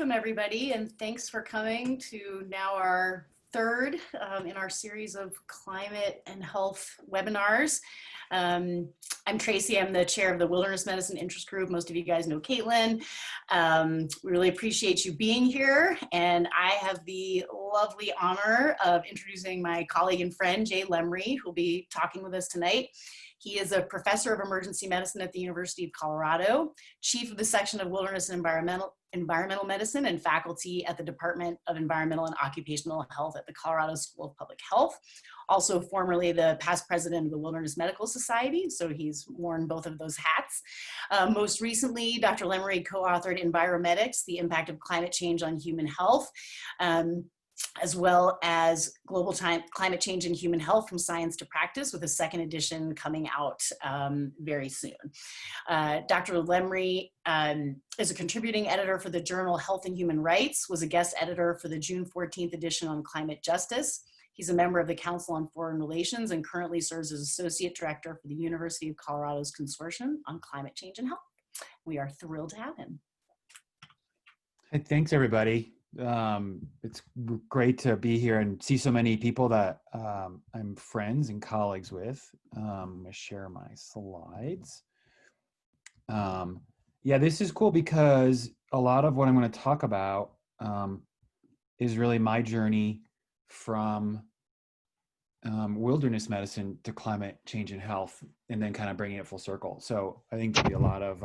welcome everybody, and thanks for coming to now our third in our series of climate and health webinars. I'm Tracy. I'm the chair of the Wilderness Medicine Interest Group. Most of you guys know Caitlin. We really appreciate you being here, and I have the lovely honor of introducing my colleague and friend, Jay Lemery, who will be talking with us tonight. He is a professor of emergency medicine at the University of Colorado, chief of the section of wilderness and environmental medicine, and faculty at the Department of Environmental and Occupational Health at the Colorado School of Public Health. Also formerly the past president of the Wilderness Medical Society, so he's worn both of those hats. Most recently, Dr. Lemery co-authored Enviromedics, The Impact of Climate Change on Human Health, as well as Global Climate Change and Human Health from Science to Practice, with a second edition coming out very soon. Dr. Lemery is a contributing editor for the journal Health and Human Rights, was a guest editor for the June 14th edition on climate justice. He's a member of the Council on Foreign Relations and currently serves as Associate Director for the University of Colorado's Consortium on Climate Change and Health. We are thrilled to have him. Hey, thanks, everybody. It's great to be here and see so many people that I'm friends and colleagues with. I'm gonna share my slides. Yeah, this is cool because a lot of what I'm going to talk about is really my journey from wilderness medicine to climate change and health, and then kind of bringing it full circle. So I think there'll be a lot of,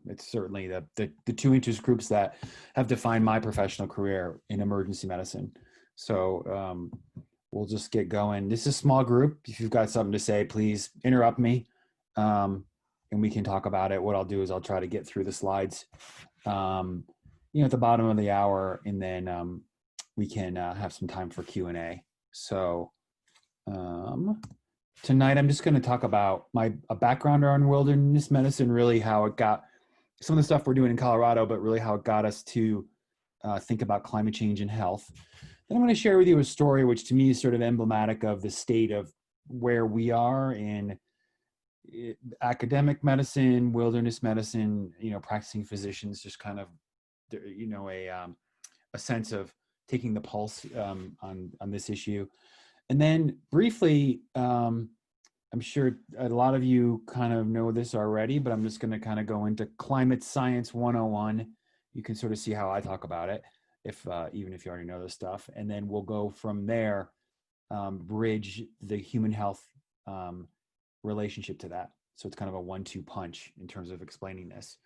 it's certainly the two interest groups that have defined my professional career in emergency medicine. So we'll just get going. This is a small group. If you've got something to say, please interrupt me, and we can talk about it. What I'll do is I'll try to get through the slides, at the bottom of the hour, and then we can have some time for Q&A. So tonight I'm just going to talk about a background on wilderness medicine, really how it got some of the stuff we're doing in Colorado, but really how it got us to think about climate change and health. Then I'm going to share with you a story which to me is sort of emblematic of the state of where we are in academic medicine, wilderness medicine, practicing physicians, just kind of, a sense of taking the pulse on this issue. And then briefly, I'm sure a lot of you kind of know this already, but I'm just going to kind of go into climate science 101. You can sort of see how I talk about it, even if you already know this stuff. And then we'll go from there, bridge the human health relationship to that. So it's kind of a 1-2 punch in terms of explaining this.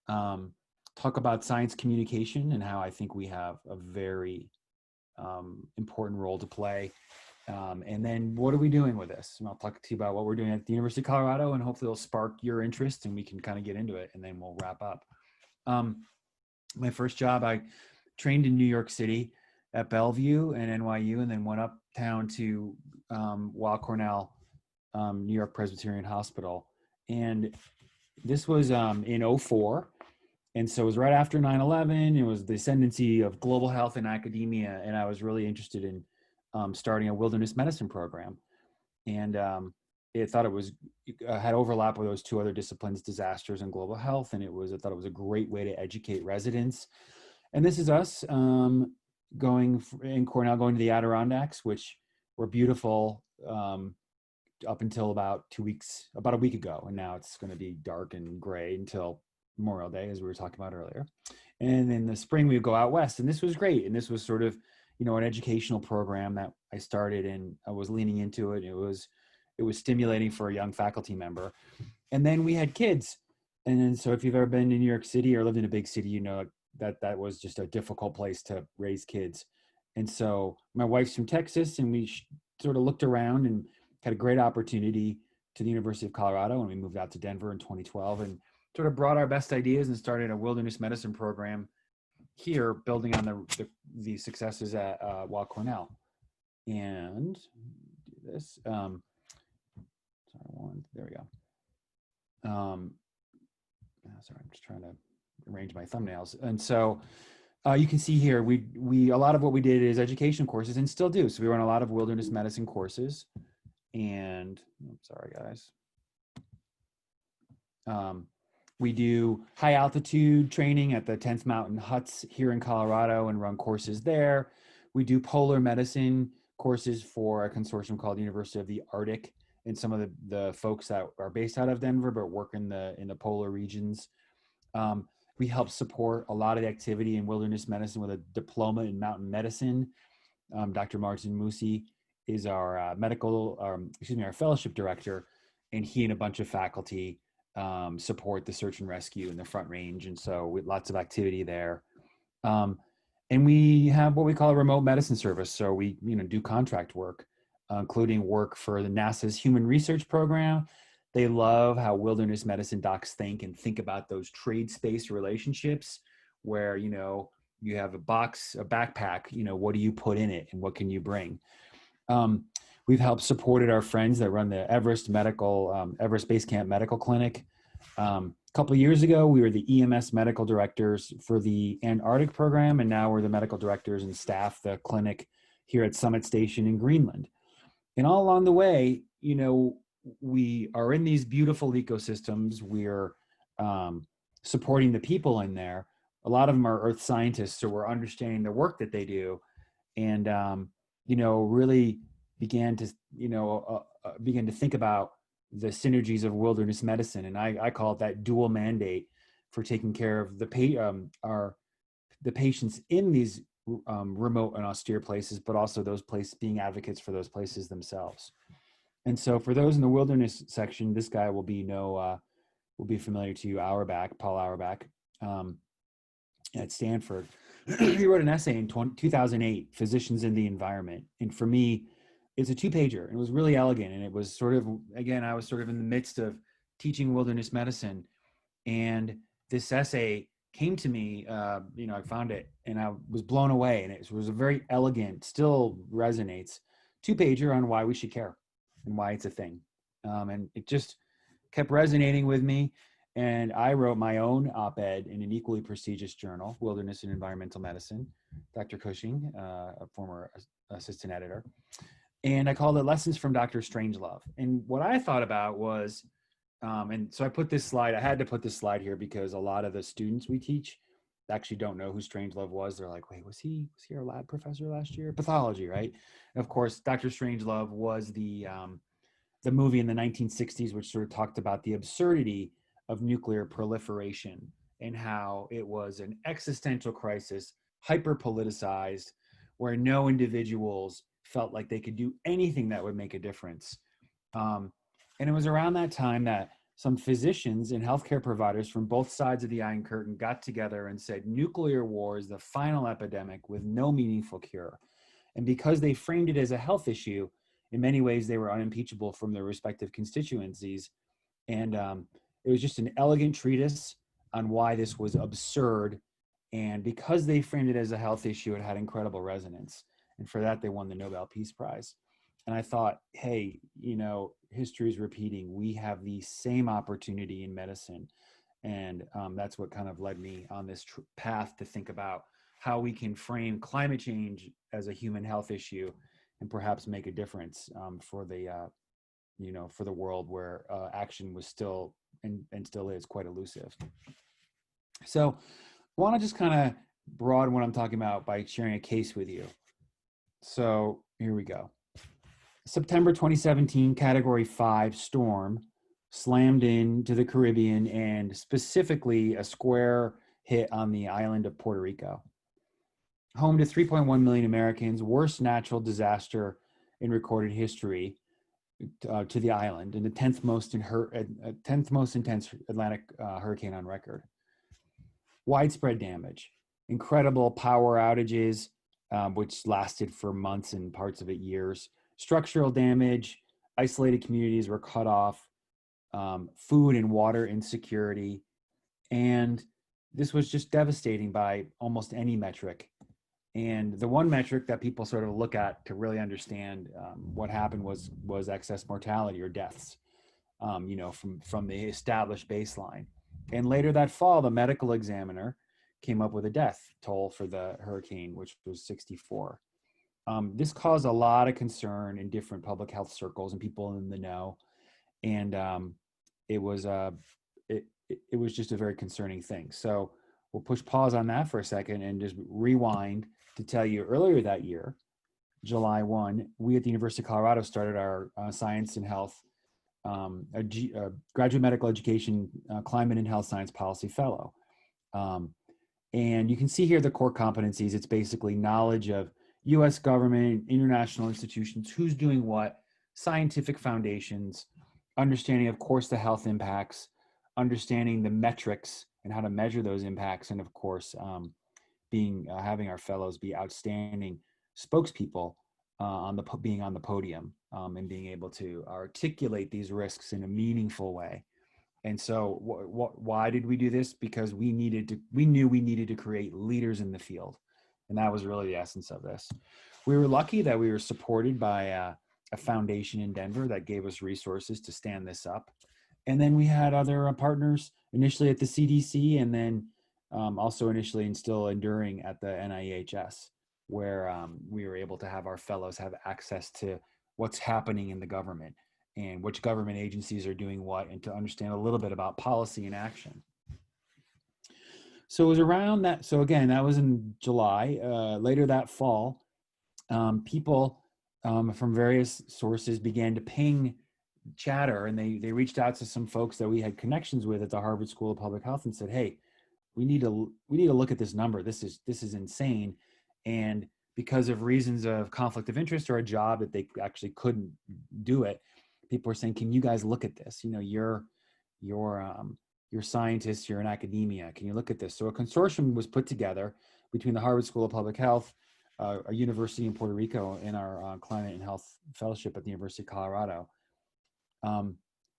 Talk about science communication and how I think we have a very important role to play. And then what are we doing with this? And I'll talk to you about what we're doing at the University of Colorado, and hopefully it'll spark your interest and we can kind of get into it, and then we'll wrap up. My first job, I trained in New York City at Bellevue and NYU, and then went uptown to Weill Cornell, New York Presbyterian Hospital. And this was in 2004. And so it was right after 9/11. It was the ascendancy of global health in academia. And I was really interested in starting a wilderness medicine program. And I thought it had overlap with those two other disciplines, disasters and global health. And I thought it was a great way to educate residents. And this is us going to the Adirondacks, which were beautiful up until about a week ago. And now it's going to be dark and gray until Memorial Day, as we were talking about earlier. And in the spring, we would go out west. And this was great. And this was sort of, an educational program that I started, and I was leaning into it. It was stimulating for a young faculty member. And then we had kids. And then, so if you've ever been to New York City or lived in a big city, you know that was just a difficult place to raise kids. And so my wife's from Texas, and we sort of looked around and had a great opportunity to the University of Colorado. And we moved out to Denver in 2012 and sort of brought our best ideas and started a wilderness medicine program here, building on the successes at Weill Cornell. And do this. There we go. Sorry, I'm just trying to arrange my thumbnails. And so you can see here, a lot of what we did is education courses, and still do. So we run a lot of wilderness medicine courses. And I'm sorry, guys. We do high altitude training at the 10th Mountain Huts here in Colorado and run courses there. We do polar medicine courses for a consortium called University of the Arctic, and some of the folks that are based out of Denver but work in the polar regions. We help support a lot of the activity in wilderness medicine with a diploma in mountain medicine. Dr. Martin Musi is our our fellowship director, and he and a bunch of faculty support the search and rescue in the Front Range, and so with lots of activity there. And we have what we call a remote medicine service. So we do contract work, including work for the NASA's Human Research Program. They love how wilderness medicine docs think about those trade space relationships where, you have a backpack, what do you put in it and what can you bring? We've helped supported our friends that run the Everest Base Camp Medical Clinic. A couple of years ago, we were the EMS medical directors for the Antarctic program, and now we're the medical directors and staff the clinic here at Summit Station in Greenland. And all along the way, we are in these beautiful ecosystems. We're supporting the people in there. A lot of them are earth scientists, so we're understanding the work that they do, and really began to think about the synergies of wilderness medicine. And I call it that dual mandate for taking care of the patients in these remote and austere places, but also those places, being advocates for those places themselves. And so for those in the wilderness section, this guy will be familiar to you, Paul Auerbach, at Stanford. He wrote an essay in 2008, Physicians in the Environment. And for me, it's a 2-pager, and it was really elegant. And it was sort of, again, I was sort of in the midst of teaching wilderness medicine. And this essay came to me, I found it and I was blown away. And it was a very elegant, still resonates, 2-pager on why we should care and why it's a thing. And it just kept resonating with me. And I wrote my own op-ed in an equally prestigious journal, Wilderness and Environmental Medicine, Dr. Cushing, a former assistant editor. And I called it Lessons from Dr. Strangelove. And what I thought about was, and so I had to put this slide here because a lot of the students we teach actually don't know who Strangelove was. They're like, wait, was he our lab professor last year? Pathology, right? And of course, Dr. Strangelove was the movie in the 1960s, which sort of talked about the absurdity of nuclear proliferation and how it was an existential crisis, hyper politicized, where no individuals felt like they could do anything that would make a difference. And it was around that time that some physicians and healthcare providers from both sides of the Iron Curtain got together and said, nuclear war is the final epidemic with no meaningful cure. And because they framed it as a health issue, in many ways, they were unimpeachable from their respective constituencies. And it was just an elegant treatise on why this was absurd. And because they framed it as a health issue, it had incredible resonance. And for that, they won the Nobel Peace Prize. And I thought, hey, history is repeating. We have the same opportunity in medicine. And that's what kind of led me on this path to think about how we can frame climate change as a human health issue and perhaps make a difference for the world where action was still and still is quite elusive. So I want to just kind of broaden what I'm talking about by sharing a case with you. So here we go. September 2017, Category 5 storm slammed into the Caribbean, and specifically a square hit on the island of Puerto Rico. Home to 3.1 million Americans, worst natural disaster in recorded history to the island, and the 10th most intense Atlantic hurricane on record. Widespread damage, incredible power outages, which lasted for months and parts of it years. Structural damage, isolated communities were cut off, food and water insecurity, and this was just devastating by almost any metric. And the one metric that people sort of look at to really understand what happened was excess mortality or deaths, from the established baseline. And later that fall, the medical examiner came up with a death toll for the hurricane, which was 64. This caused a lot of concern in different public health circles and people in the know. And it it was just a very concerning thing. So we'll push pause on that for a second and just rewind to tell you earlier that year, July 1, we at the University of Colorado started our science and health, graduate medical education, climate and health science policy fellow. And you can see here the core competencies. It's basically knowledge of US government, international institutions, who's doing what, scientific foundations, understanding, of course, the health impacts, understanding the metrics and how to measure those impacts, and of course, having our fellows be outstanding spokespeople being on the podium and being able to articulate these risks in a meaningful way. And so why did we do this? Because we knew we needed to create leaders in the field. And that was really the essence of this. We were lucky that we were supported by a foundation in Denver that gave us resources to stand this up. And then we had other partners initially at the CDC, and then also initially and still enduring at the NIHS, where we were able to have our fellows have access to what's happening in the government and which government agencies are doing what, and to understand a little bit about policy and action. So it was around that. So again, that was in July. Later that fall, people from various sources began to ping chatter, and they reached out to some folks that we had connections with at the Harvard School of Public Health and said, "Hey, we need to look at this number. This is insane." And because of reasons of conflict of interest or a job that they actually couldn't do it, people were saying, "Can you guys look at this? You know, you're scientists, you're in academia. Can you look at this?" So a consortium was put together between the Harvard School of Public Health, a university in Puerto Rico, and our climate and health fellowship at the University of Colorado.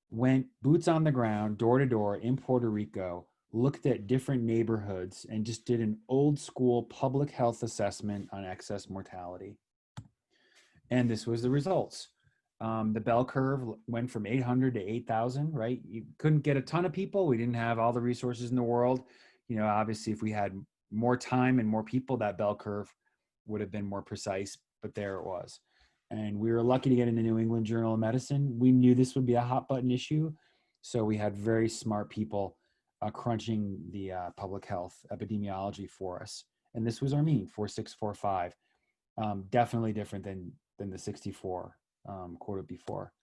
Went boots on the ground, door to door in Puerto Rico, looked at different neighborhoods, and just did an old school public health assessment on excess mortality. And this was the results. The bell curve went from 800 to 8,000, right? You couldn't get a ton of people. We didn't have all the resources in the world. You know, obviously, if we had more time and more people, that bell curve would have been more precise, but there it was. And we were lucky to get in the New England Journal of Medicine. We knew this would be a hot button issue. So we had very smart people crunching the public health epidemiology for us. And this was our mean, 4645. Definitely different than the 64 quoted before.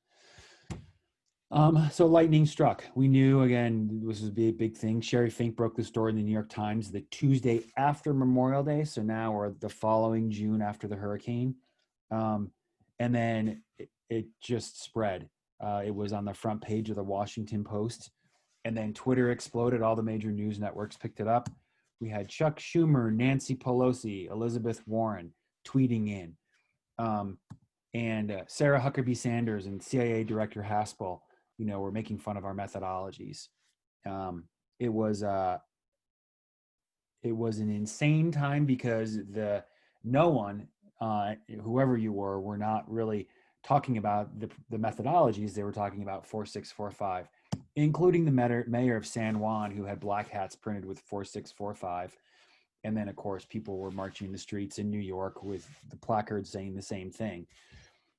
So lightning struck. We knew, again, this would be a big thing. Sherry Fink broke the story in the New York Times the Tuesday after Memorial Day. So now we're the following June after the hurricane. And then it just spread. It was on the front page of the Washington Post. And then Twitter exploded. All the major news networks picked it up. We had Chuck Schumer, Nancy Pelosi, Elizabeth Warren tweeting in. And Sarah Huckabee Sanders and CIA Director Haspel, you know, were making fun of our methodologies. It was an insane time because no one, whoever you were not really talking about the methodologies. They were talking about 4645, including the mayor of San Juan, who had black hats printed with 4645. And then, of course, people were marching the streets in New York with the placards saying the same thing.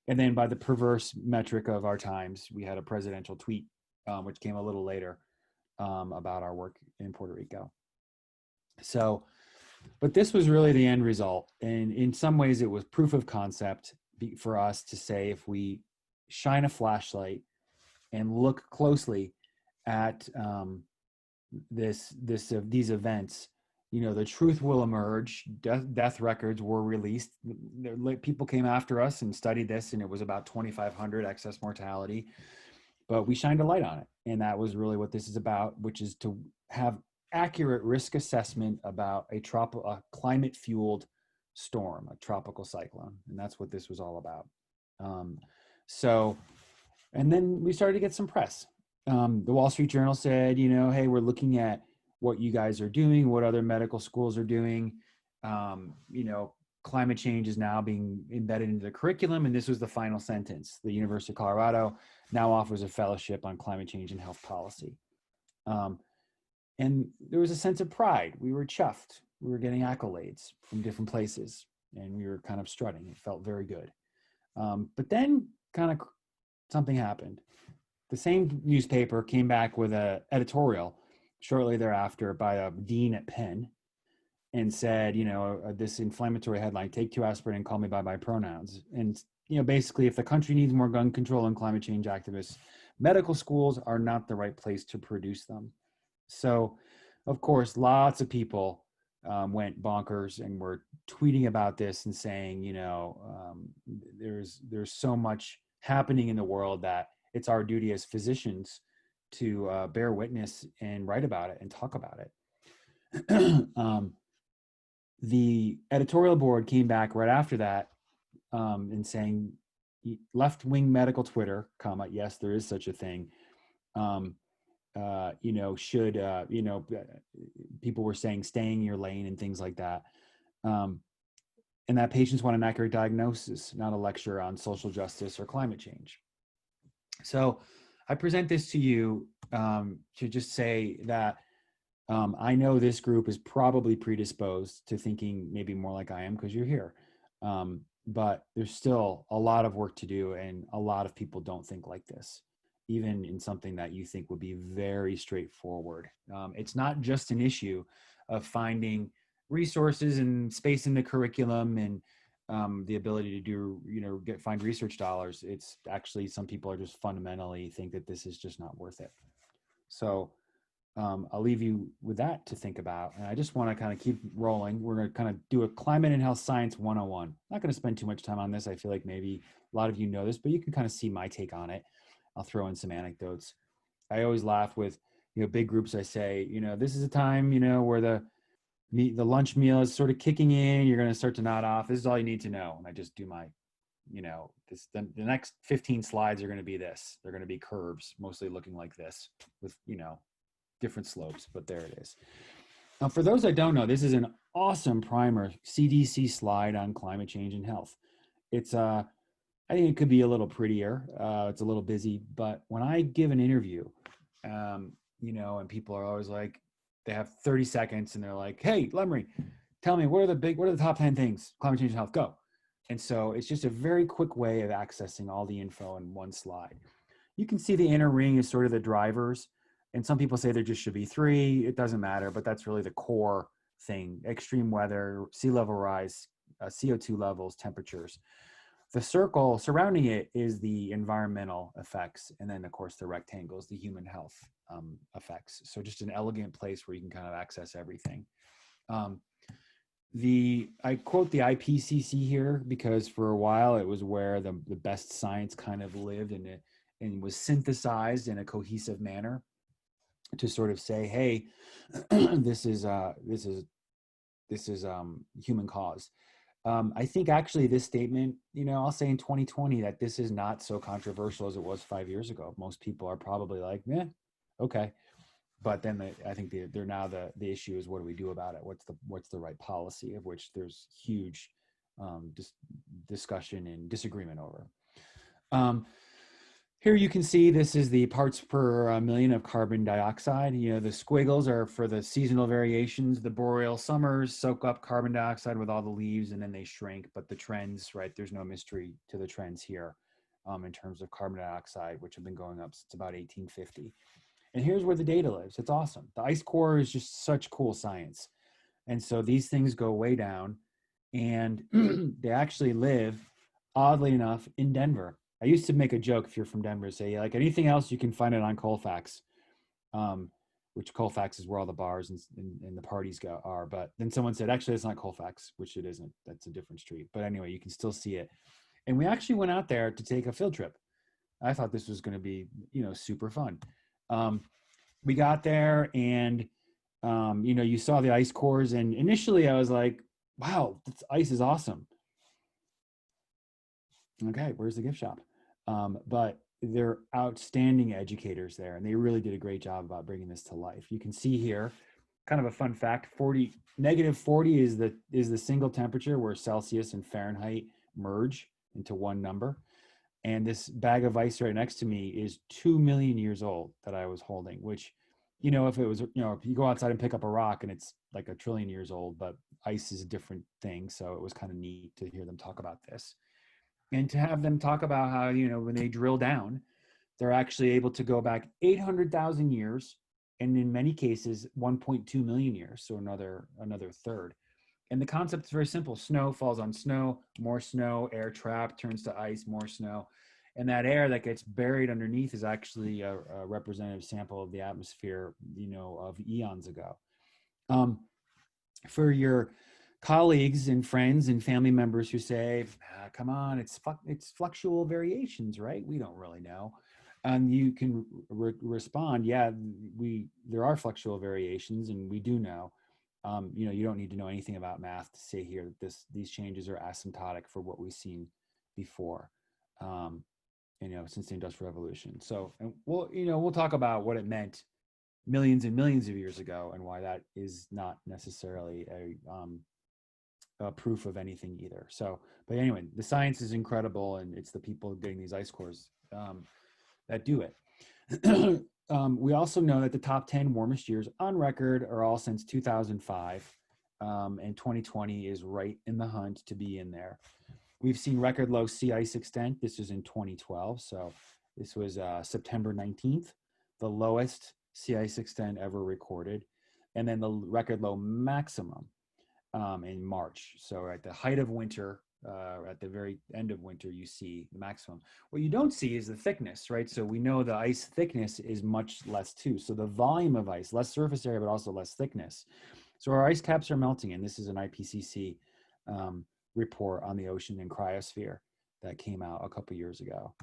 And then by the perverse metric of our times, we had a presidential tweet, which came a little later, about our work in Puerto Rico. So, but this was really the end result. And in some ways, it was proof of concept for us to say, if we shine a flashlight and look closely at these events, you know, the truth will emerge. Death records were released. People came after us and studied this, and it was about 2,500 excess mortality. But we shined a light on it, and that was really what this is about, which is to have accurate risk assessment about a climate-fueled storm, a tropical cyclone, and that's what this was all about. And then we started to get some press. The Wall Street Journal said, you know, hey, we're looking at what you guys are doing, what other medical schools are doing. You know, climate change is now being embedded into the curriculum. And this was the final sentence. The University of Colorado now offers a fellowship on climate change and health policy. And there was a sense of pride. We were chuffed. We were getting accolades from different places, and we were kind of strutting. It felt very good. But then kind of something happened. The same newspaper came back with an editorial shortly thereafter by a dean at Penn and said, this inflammatory headline, take 2 aspirin and call me by my pronouns. And, basically, if the country needs more gun control and climate change activists, medical schools are not the right place to produce them. So, of course, lots of people went bonkers and were tweeting about this and saying, there's so much happening in the world that it's our duty as physicians to bear witness and write about it and talk about it. The editorial board came back right after that and saying, left-wing medical Twitter, yes, there is such a thing. People were saying stay in your lane and things like that. And that patients want an accurate diagnosis, not a lecture on social justice or climate change. So I present this to you to just say that I know this group is probably predisposed to thinking maybe more like I am because you're here. But there's still a lot of work to do, and a lot of people don't think like this, even in something that you think would be very straightforward. It's not just an issue of finding resources and space in the curriculum and the ability to do, find research dollars. It's actually, some people are just fundamentally think that this is just not worth it. So I'll leave you with that to think about. And I just want to kind of keep rolling. We're going to kind of do a climate and health science 101. Not going to spend too much time on this. I feel like maybe a lot of you know this, but you can kind of see my take on it. I'll throw in some anecdotes. I always laugh with, big groups. I say, this is a time, where the lunch meal is sort of kicking in. You're going to start to nod off. This is all you need to know. And I just do my, the next 15 slides are going to be this. They're going to be curves, mostly looking like this with, different slopes, but there it is. Now, for those that don't know, this is an awesome primer CDC slide on climate change and health. It's I think it could be a little prettier. It's a little busy, but when I give an interview, and people are always like, they have 30 seconds and they're like, hey, Lemery, tell me, what are the top 10 things, climate change and health, go. And so it's just a very quick way of accessing all the info in one slide. You can see the inner ring is sort of the drivers. And some people say there just should be 3. It doesn't matter, but that's really the core thing: extreme weather, sea level rise, CO2 levels, temperatures. The circle surrounding it is the environmental effects. And then, of course, the rectangles, the human health effects. So just an elegant place where you can kind of access everything. I quote the IPCC here because for a while it was where the best science kind of lived and was synthesized in a cohesive manner to sort of say, hey, this is human cause. I think actually this statement, I'll say in 2020 that this is not so controversial as it was 5 years ago. Most people are probably like, okay. But then I think they're now the issue is, what do we do about it? What's the right policy, of which there's huge discussion and disagreement over. Here you can see this is the parts per million of carbon dioxide. The squiggles are for the seasonal variations. The boreal summers soak up carbon dioxide with all the leaves and then they shrink. But the trends, right, there's no mystery to the trends here in terms of carbon dioxide, which have been going up since about 1850. And here's where the data lives. It's awesome. The ice core is just such cool science. And so these things go way down, and they actually live, oddly enough, in Denver. I used to make a joke, if you're from Denver, say, like, anything else, you can find it on Colfax, which Colfax is where all the bars and the parties are. But then someone said, actually, it's not Colfax, which it isn't. That's a different street. But anyway, you can still see it. And we actually went out there to take a field trip. I thought this was going to be, super fun. We got there and, you saw the ice cores, and initially I was like, wow, this ice is awesome. Okay, where's the gift shop? But they're outstanding educators there, and they really did a great job about bringing this to life. You can see here, kind of a fun fact, -40 is the single temperature where Celsius and Fahrenheit merge into one number. And this bag of ice right next to me is 2 million years old that I was holding, which, if it was, if you go outside and pick up a rock and it's like 1 trillion years old, but ice is a different thing. So it was kind of neat to hear them talk about this. And to have them talk about how, when they drill down, they're actually able to go back 800,000 years and in many cases 1.2 million years, so another third. And the concept is very simple. Snow falls on snow, more snow, air trapped turns to ice, more snow. And that air that gets buried underneath is actually a representative sample of the atmosphere, of eons ago. For your colleagues and friends and family members who say, come on, it's fluctual variations, right? We don't really know. And you can respond, yeah, there are fluctual variations, and we do know. You don't need to know anything about math to say here that these changes are asymptotic for what we've seen before, since the Industrial Revolution. So, and we'll talk about what it meant millions and millions of years ago, and why that is not necessarily a proof of anything either. So, but anyway, the science is incredible, and it's the people getting these ice cores that do it. We also know that the top 10 warmest years on record are all since 2005, and 2020 is right in the hunt to be in there. We've seen record low sea ice extent. This was in 2012, so this was September 19th, the lowest sea ice extent ever recorded, and then the record low maximum in March. So at the height of winter, at the very end of winter, you see the maximum. What you don't see is the thickness, right? So we know the ice thickness is much less too. So the volume of ice, less surface area, but also less thickness. So our ice caps are melting, and this is an IPCC report on the ocean and cryosphere that came out a couple years ago.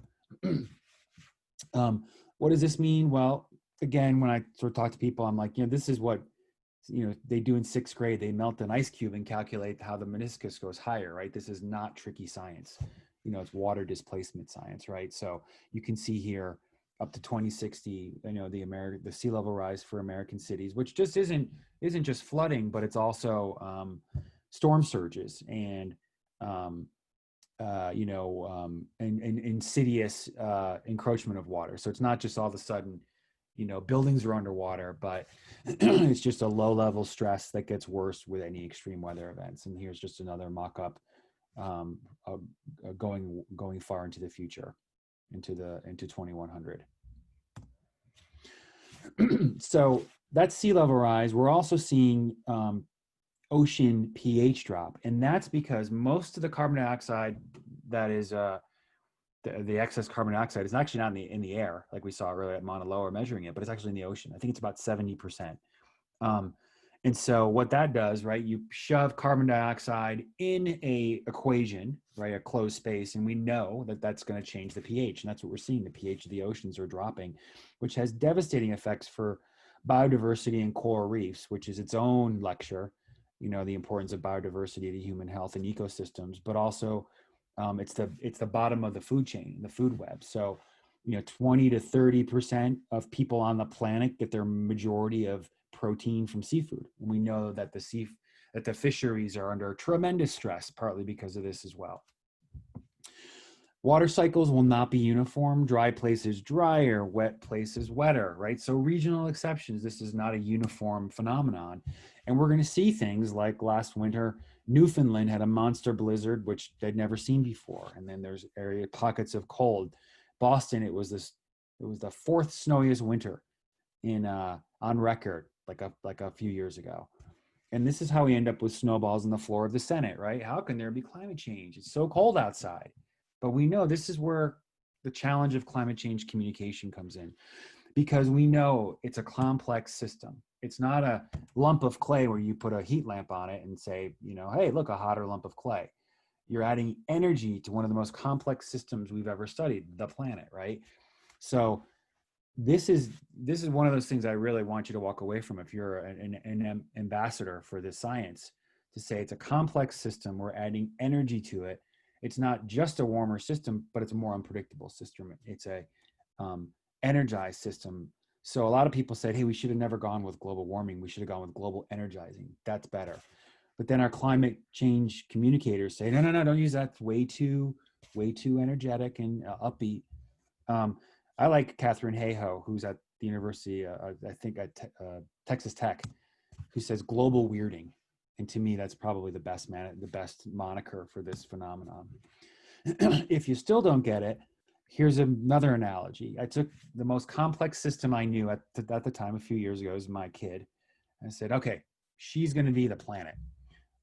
What does this mean? Well, again, when I sort of talk to people, I'm like, this is what they do in 6th grade. They melt an ice cube and calculate how the meniscus goes higher, right? This is not tricky science. It's water displacement science, right? So you can see here up to 2060, the sea level rise for American cities, which just isn't just flooding, but it's also storm surges and insidious encroachment of water. So it's not just all of a sudden, buildings are underwater, but it's just a low level stress that gets worse with any extreme weather events. And here's just another mock-up going far into the future, into 2100. So that's sea level rise. We're also seeing ocean pH drop, and that's because most of the carbon dioxide that is the excess carbon dioxide is actually not in the air, like we saw earlier at Mauna Loa measuring it, but it's actually in the ocean. I think it's about 70%. And so what that does, right, you shove carbon dioxide in a equation, right, a closed space, and we know that that's going to change the pH, and that's what we're seeing. The pH of the oceans are dropping, which has devastating effects for biodiversity and coral reefs, which is its own lecture, the importance of biodiversity to human health and ecosystems, but also it's the bottom of the food chain, the food web. So, 20 to 30% of people on the planet get their majority of protein from seafood. And we know that the fisheries are under tremendous stress, partly because of this as well. Water cycles will not be uniform. Dry places drier, wet places wetter, right? So regional exceptions. This is not a uniform phenomenon. And we're going to see things like last winter, Newfoundland had a monster blizzard, which they'd never seen before. And then there's pockets of cold. Boston, it was the 4th snowiest winter on record, like a few years ago. And this is how we end up with snowballs on the floor of the Senate, right? How can there be climate change? It's so cold outside. But we know this is where the challenge of climate change communication comes in, because we know it's a complex system. It's not a lump of clay where you put a heat lamp on it and say, hey, look, a hotter lump of clay. You're adding energy to one of the most complex systems we've ever studied, the planet, right? So this is one of those things I really want you to walk away from if you're an ambassador for this science, to say it's a complex system. We're adding energy to it. It's not just a warmer system, but it's a more unpredictable system. It's a energized system. So a lot of people said, hey, we should have never gone with global warming. We should have gone with global energizing. That's better. But then our climate change communicators say, no, don't use that. It's way too energetic and upbeat. I like Catherine Hayhoe, who's at the university, I think at Texas Tech, who says global weirding. And to me, that's probably the best moniker for this phenomenon. If you still don't get it, Here's another analogy. I took the most complex system I knew at the time, a few years ago, as my kid. I said, okay, she's going to be the planet.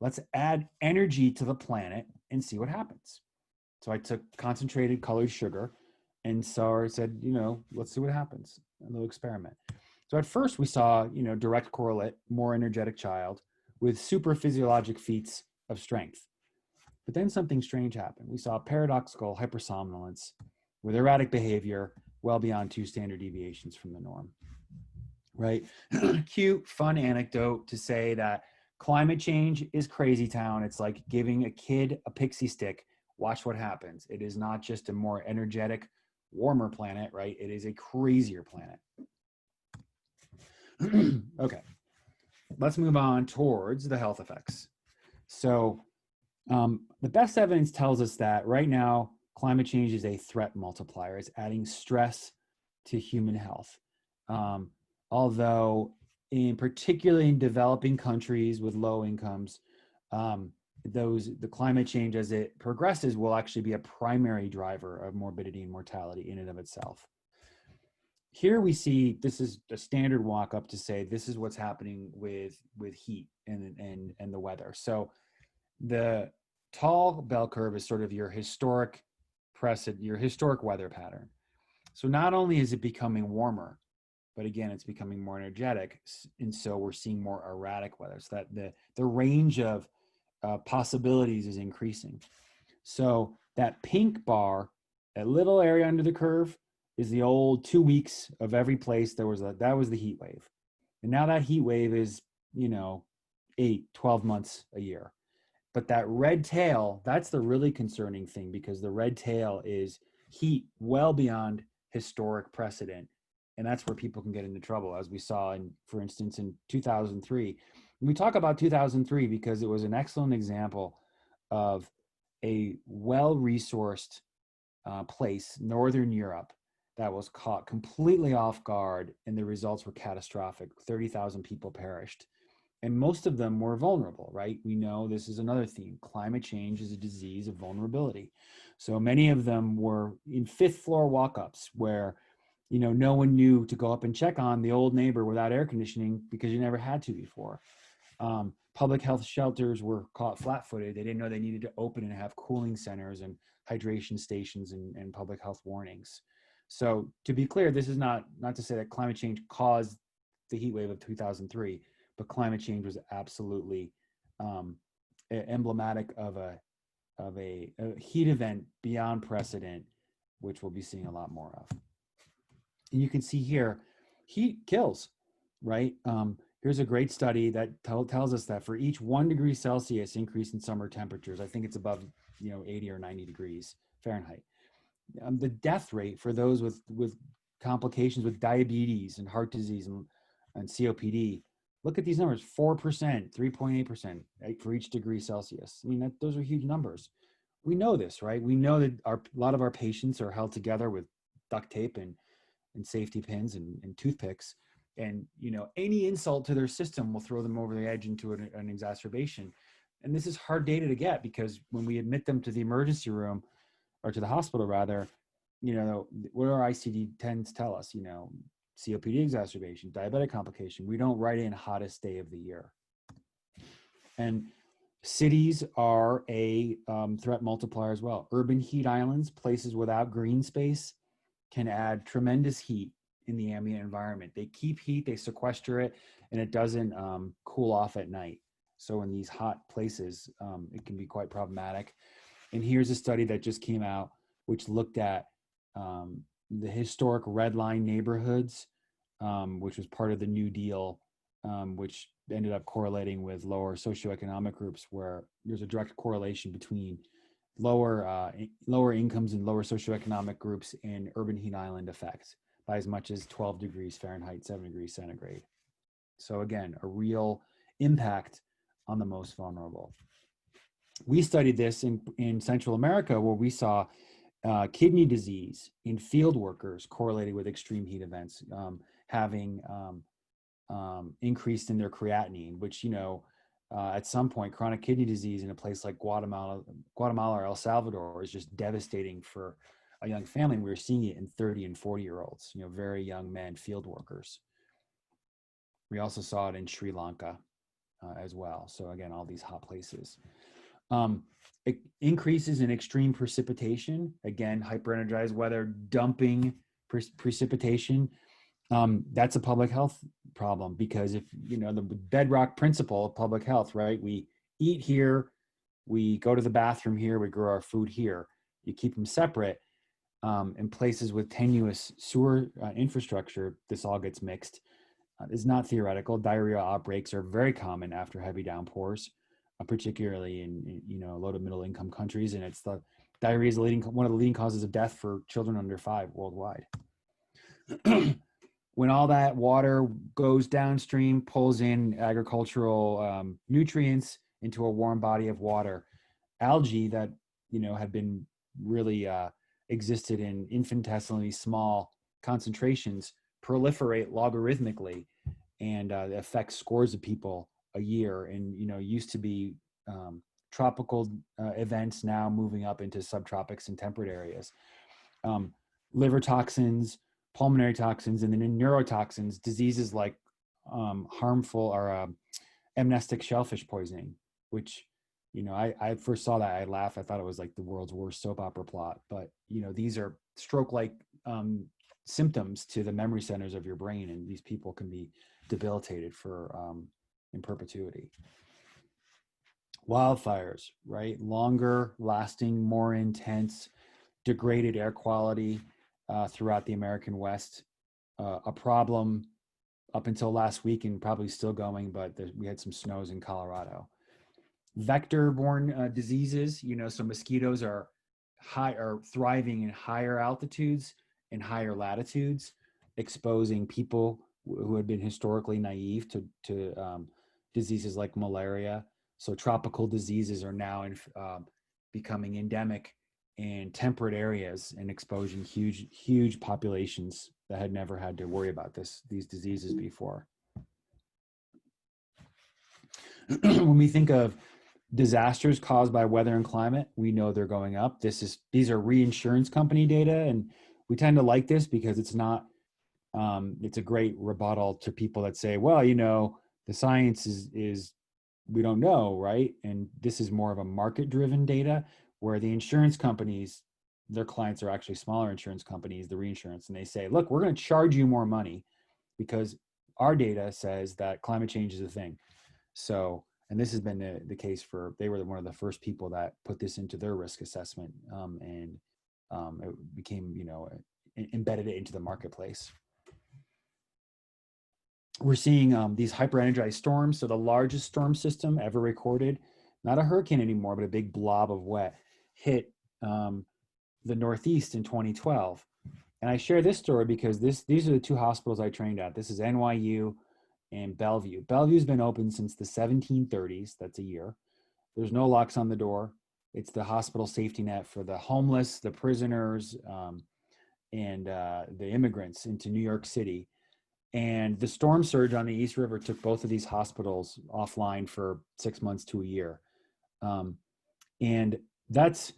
Let's add energy to the planet and see what happens. So I took concentrated colored sugar and so I said, let's see what happens. A little experiment. So at first we saw, direct correlate, more energetic child with super physiologic feats of strength. But then something strange happened. We saw paradoxical hypersomnolence with erratic behavior well beyond 2 standard deviations from the norm, right? Cute, fun anecdote to say that climate change is crazy town. It's like giving a kid a pixie stick. Watch what happens. It is not just a more energetic, warmer planet, right? It is a crazier planet. Okay, let's move on towards the health effects. So the best evidence tells us that right now, climate change is a threat multiplier. It's adding stress to human health. Although particularly in developing countries with low incomes, the climate change as it progresses will actually be a primary driver of morbidity and mortality in and of itself. Here we see, this is a standard walk up to say this is what's happening with heat and the weather. So the tall bell curve is sort of your historic weather pattern. So not only is it becoming warmer, but again, it's becoming more energetic. And so we're seeing more erratic weather. So that the range of possibilities is increasing. So that pink bar, that little area under the curve, is the old 2 weeks of every place that was the heat wave. And now that heat wave is, 12 months a year. But that red tail, that's the really concerning thing, because the red tail is heat well beyond historic precedent. And that's where people can get into trouble, as we saw, for instance, in 2003. And we talk about 2003 because it was an excellent example of a well-resourced place, Northern Europe, that was caught completely off guard, and the results were catastrophic. 30,000 people perished. And most of them were vulnerable, right? We know this is another theme. Climate change is a disease of vulnerability. So many of them were in 5th floor walk-ups where, no one knew to go up and check on the old neighbor without air conditioning because you never had to before. Public health shelters were caught flat-footed. They didn't know they needed to open and have cooling centers and hydration stations and public health warnings. So to be clear, this is not to say that climate change caused the heat wave of 2003, but climate change was absolutely emblematic of a heat event beyond precedent, which we'll be seeing a lot more of. And you can see here, heat kills, right? Here's a great study that tells us that for each 1 degree Celsius increase in summer temperatures, I think it's above 80 or 90 degrees Fahrenheit, the death rate for those with complications with diabetes and heart disease and COPD, look at these numbers: 4%, 3.8% for each degree Celsius. I mean, those are huge numbers. We know this, right? We know that a lot of our patients are held together with duct tape and safety pins and toothpicks. And, any insult to their system will throw them over the edge into an exacerbation. And this is hard data to get, because when we admit them to the emergency room, or to the hospital rather, what our ICD-10s tell us, COPD exacerbation, diabetic complication. We don't write in hottest day of the year. And cities are a threat multiplier as well. Urban heat islands, places without green space, can add tremendous heat in the ambient environment. They keep heat, they sequester it, and it doesn't cool off at night. So in these hot places, it can be quite problematic. And here's a study that just came out, which looked at the historic red line neighborhoods, which was part of the New Deal, which ended up correlating with lower socioeconomic groups, where there's a direct correlation between lower incomes and lower socioeconomic groups in urban heat island effects by as much as 12 degrees Fahrenheit, 7 degrees centigrade. So again, a real impact on the most vulnerable. We studied this in Central America, where we saw kidney disease in field workers correlated with extreme heat events, having increased in their creatinine, which, at some point, chronic kidney disease in a place like Guatemala or El Salvador is just devastating for a young family. And we were seeing it in 30 and 40-year-olds, very young men, field workers. We also saw it in Sri Lanka as well. So again, all these hot places. Increases in extreme precipitation, again, hyperenergized weather dumping precipitation. That's a public health problem, because if the bedrock principle of public health, right? We eat here, we go to the bathroom here, we grow our food here. You keep them separate. In places with tenuous sewer infrastructure, this all gets mixed. It's not theoretical. Diarrhea outbreaks are very common after heavy downpours, particularly in low to middle income countries, and diarrhea is one of the leading causes of death for children under 5 worldwide. When all that water goes downstream, pulls in agricultural nutrients into a warm body of water, algae that have been really existed in infinitesimally small concentrations proliferate logarithmically, and affect scores of people a year. And used to be tropical events, now moving up into subtropics and temperate areas. Liver toxins, pulmonary toxins, and then in neurotoxins, diseases like harmful or amnestic shellfish poisoning, which I first saw that, I laughed. I thought it was like the world's worst soap opera plot. But these are stroke-like symptoms to the memory centers of your brain, and these people can be debilitated for in perpetuity. Wildfires, right? Longer lasting, more intense, degraded air quality throughout the American West. A problem up until last week, and probably still going, but we had some snows in Colorado. Vector-borne diseases, so mosquitoes are thriving in higher altitudes and higher latitudes, exposing people who had been historically naive to diseases like malaria. So tropical diseases are now becoming endemic in temperate areas and exposing huge populations that had never had to worry about these diseases before. When we think of disasters caused by weather and climate, we know they're going up. These are reinsurance company data, and we tend to like this because it's not. It's a great rebuttal to people that say, well, the science is we don't know, right? And this is more of a market-driven data, where the insurance companies, their clients are actually smaller insurance companies, the reinsurance, and they say, look, we're going to charge you more money because our data says that climate change is a thing. So, and this has been the case they were one of the first people that put this into their risk assessment, and it became, embedded it into the marketplace. We're seeing these hyper-energized storms. So the largest storm system ever recorded, not a hurricane anymore, but a big blob of wet, hit the Northeast in 2012. And I share this story because these are the two hospitals I trained at. This is NYU and Bellevue. Bellevue's been open since the 1730s. That's a year. There's no locks on the door. It's the hospital safety net for the homeless, the prisoners, and the immigrants into New York City. And the storm surge on the East River took both of these hospitals offline for 6 months to a year. And that's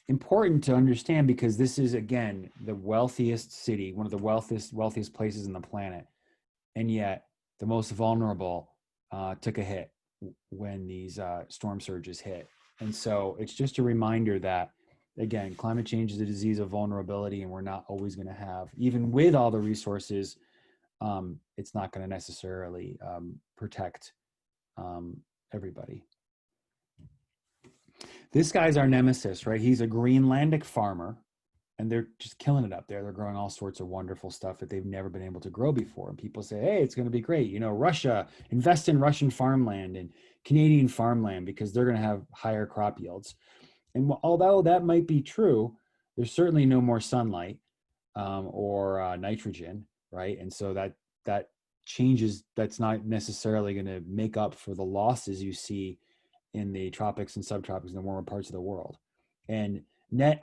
important to understand because this is, again, the wealthiest city, one of the wealthiest places on the planet. And yet the most vulnerable took a hit when these storm surges hit. And so it's just a reminder that, again, climate change is a disease of vulnerability, and we're not always going to have, even with all the resources, it's not going to necessarily protect everybody. This guy's our nemesis, right? He's a Greenlandic farmer, and they're just killing it up there. They're growing all sorts of wonderful stuff that they've never been able to grow before. And people say, hey, it's going to be great. Russia, invest in Russian farmland and Canadian farmland because they're going to have higher crop yields. And although that might be true, there's certainly no more sunlight or nitrogen, right? And so that changes, that's not necessarily going to make up for the losses you see in the tropics and subtropics in the warmer parts of the world. And net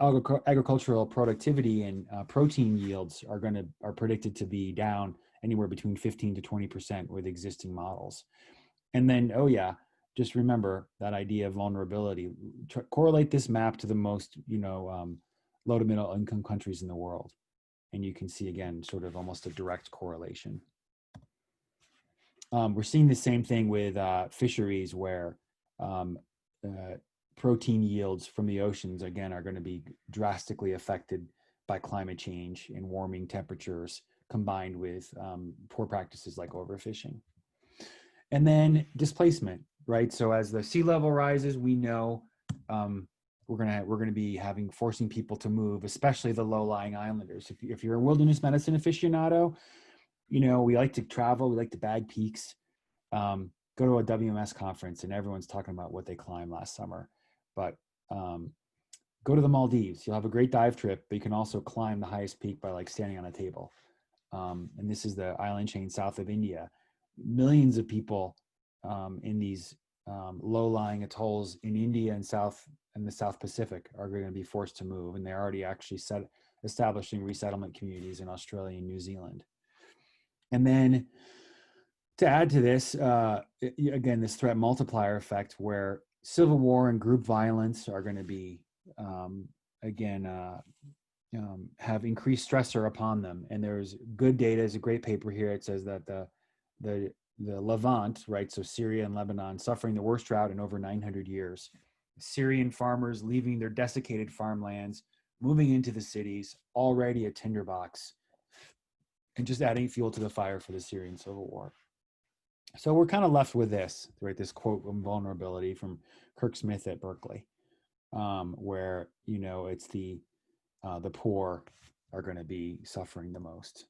agricultural productivity and protein yields are predicted to be down anywhere between 15 to 20% with existing models. And then, just remember that idea of vulnerability. Correlate this map to the most, low to middle income countries in the world. And you can see, again, sort of almost a direct correlation. We're seeing the same thing with fisheries, where protein yields from the oceans, again, are going to be drastically affected by climate change and warming temperatures, combined with poor practices like overfishing. And then displacement, right? So as the sea level rises, we know we're gonna be forcing people to move, especially the low-lying islanders. If you're a wilderness medicine aficionado, you know, we like to travel, we like to bag peaks. Go to a WMS conference and everyone's talking about what they climbed last summer. But go to the Maldives. You'll have a great dive trip, but you can also climb the highest peak by like standing on a table. And this is the island chain south of India. Millions of people in these low-lying atolls in India and the South Pacific are going to be forced to move, and they're already actually establishing resettlement communities in Australia and New Zealand. And then to add to this, again, this threat multiplier effect, where civil war and group violence are going to be have increased stressor upon them. And there's good data. There's a great paper here. It says that the Levant, right, so Syria and Lebanon, suffering the worst drought in over 900 years. Syrian farmers leaving their desiccated farmlands, moving into the cities, already a tinderbox, and just adding fuel to the fire for the Syrian civil war. So we're kind of left with this, right? This quote on vulnerability from Kirk Smith at Berkeley, where, you know, it's the poor are going to be suffering the most.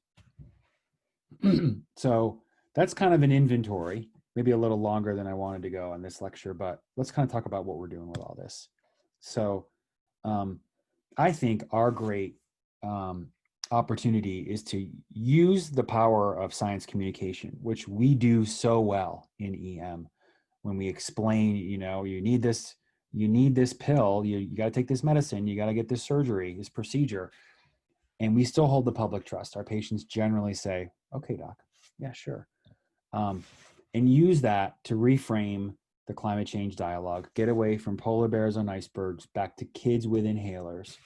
So that's kind of an inventory, maybe a little longer than I wanted to go on this lecture, but let's kind of talk about what we're doing with all this. So I think our great opportunity is to use the power of science communication, which we do so well in EM. When we explain, you know, you need this pill, you got to take this medicine, you got to get this surgery, this procedure. And we still hold the public trust. Our patients generally say, okay, doc, yeah, sure. And use that to reframe the climate change dialogue, get away from polar bears on icebergs, back to kids with inhalers,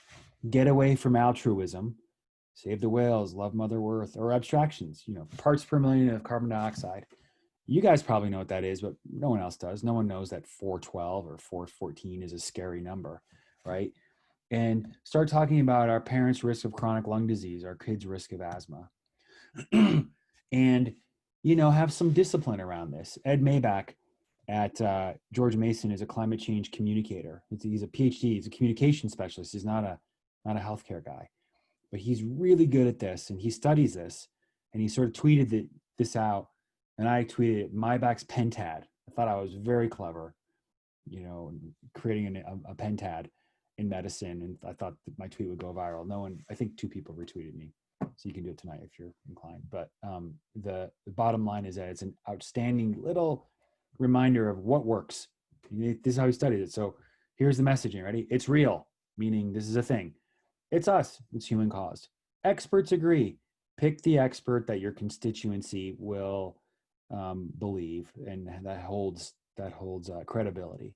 get away from altruism, save the whales, love Mother Earth, or abstractions, you know, parts per million of carbon dioxide. You guys probably know what that is, but no one else does. No one knows that 412 or 414 is a scary number, right? And start talking about our parents' risk of chronic lung disease, our kids' risk of asthma. And, you know, have some discipline around this. Ed Maybach at George Mason is a climate change communicator. He's a PhD, he's a communication specialist. He's not a healthcare guy, but he's really good at this, and he studies this, and he sort of tweeted this out, and I tweeted Maybach's pentad. I thought I was very clever, you know, creating a pentad in medicine, and I thought that my tweet would go viral. No one, I think 2 people retweeted me, so you can do it tonight if you're inclined. But the bottom line is that it's an outstanding little reminder of what works. This is how he studied it. So here's the messaging. Ready? It's real, meaning this is a thing. It's us. It's human caused. Experts agree. Pick the expert that your constituency will believe, and that holds credibility.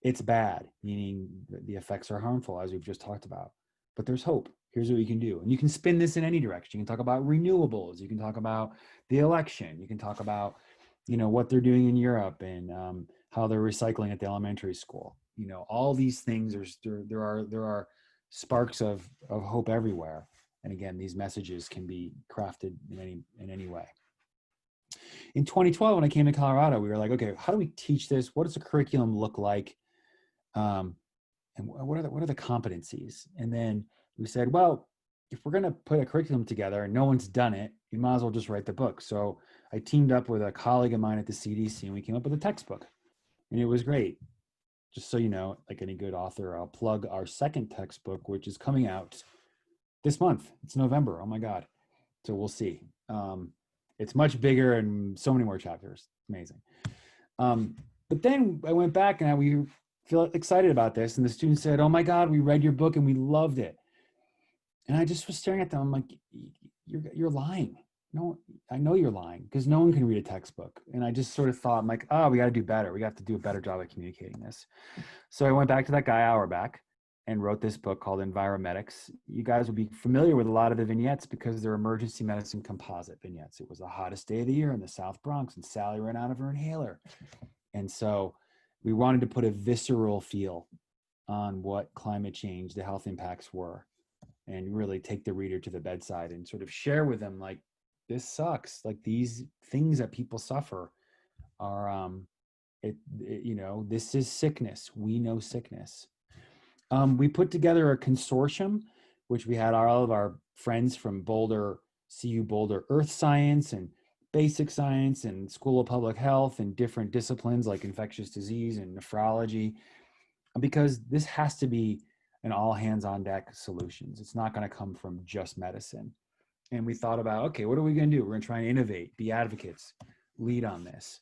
It's bad, meaning the effects are harmful, as we've just talked about. But there's hope. Here's what we can do. And you can spin this in any direction. You can talk about renewables. You can talk about the election. You can talk about, you know, what they're doing in Europe and how they're recycling at the elementary school. You know, all these things, there are sparks of hope everywhere. And again, these messages can be crafted in any way. In 2012, when I came to Colorado, we were like, okay, how do we teach this? What does the curriculum look like? And what are the competencies? And then we said, well, if we're going to put a curriculum together and no one's done it, you might as well just write the book. So I teamed up with a colleague of mine at the CDC, and we came up with a textbook, and it was great. Just so you know, like any good author, I'll plug our second textbook, which is coming out this month. It's November. Oh my God. So we'll see. It's much bigger and so many more chapters. Amazing. But then I went back and we feel excited about this. And the students said, oh my God, we read your book and we loved it. And I just was staring at them. I'm like, you're lying. No, I know you're lying, because no one can read a textbook. And I just sort of thought, I'm like, oh, we got to do better. We got to do a better job at communicating this. So I went back to that guy Auerbach, and wrote this book called Enviromedics. You guys will be familiar with a lot of the vignettes because they're emergency medicine composite vignettes. It was the hottest day of the year in the South Bronx, and Sally ran out of her inhaler. And so we wanted to put a visceral feel on what climate change, the health impacts were, and really take the reader to the bedside and sort of share with them, like, this sucks. Like, these things that people suffer are, this is sickness. We know sickness. We put together a consortium, which we had all of our friends from Boulder, CU Boulder Earth Science and Basic Science and School of Public Health and different disciplines like infectious disease and nephrology, because this has to be an all hands on deck solutions. It's not going to come from just medicine. And we thought about, okay, what are we going to do? We're going to try and innovate, be advocates, lead on this,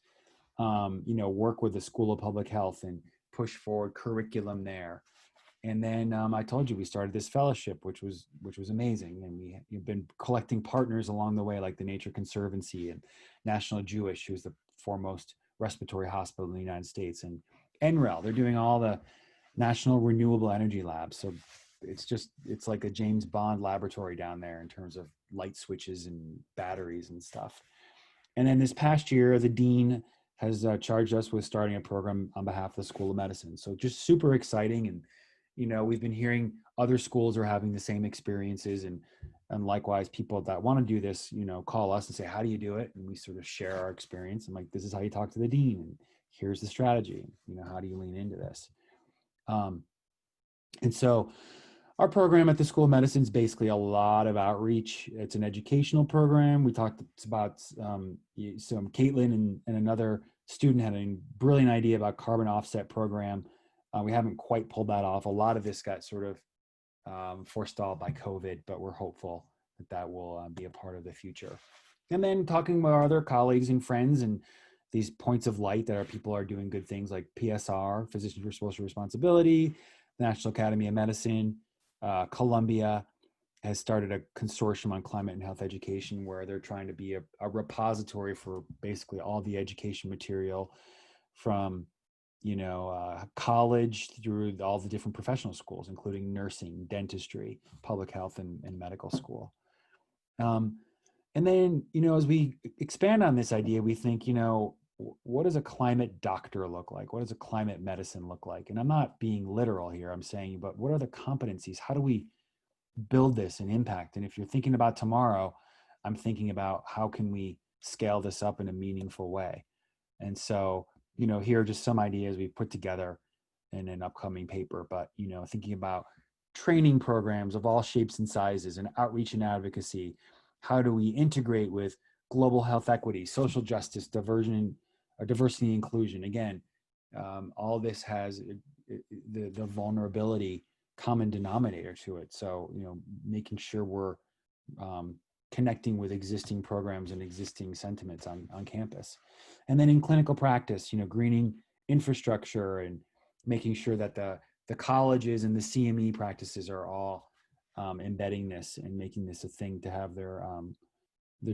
work with the School of Public Health and push forward curriculum there. And then I told you we started this fellowship, which was amazing. And we've been collecting partners along the way, like the Nature Conservancy and National Jewish, who's the foremost respiratory hospital in the United States, and NREL. They're doing all the National Renewable Energy Labs. So it's like a James Bond laboratory down there in terms of light switches and batteries and stuff. And then this past year, the dean has charged us with starting a program on behalf of the School of Medicine. So just super exciting. And we've been hearing other schools are having the same experiences, and likewise, people that want to do this, call us and say, how do you do it? And we sort of share our experience. I'm like, this is how you talk to the dean, and here's the strategy. How do you lean into this? And so our program at the School of Medicine is basically a lot of outreach. It's an educational program. We talked about Caitlin and another student had a brilliant idea about carbon offset program. We haven't quite pulled that off. A lot of this got sort of forestalled by COVID, but we're hopeful that will be a part of the future. And then talking with our other colleagues and friends and these points of light that people are doing good things like PSR, Physicians for Social Responsibility, the National Academy of Medicine, Columbia has started a consortium on climate and health education where they're trying to be a repository for basically all the education material from college through all the different professional schools, including nursing, dentistry, public health, and medical school. And then, as we expand on this idea, we think, what does a climate doctor look like? What does a climate medicine look like? And I'm not being literal here. I'm saying, but what are the competencies? How do we build this and impact? And if you're thinking about tomorrow, I'm thinking about how can we scale this up in a meaningful way? And so, here are just some ideas we put together in an upcoming paper, but, thinking about training programs of all shapes and sizes and outreach and advocacy. How do we integrate with global health equity, social justice, diversity and inclusion? Again, all this has the vulnerability common denominator to it. So, making sure we're connecting with existing programs and existing sentiments on campus. And then in clinical practice, greening infrastructure and making sure that the colleges and the CME practices are all embedding this and making this a thing to have their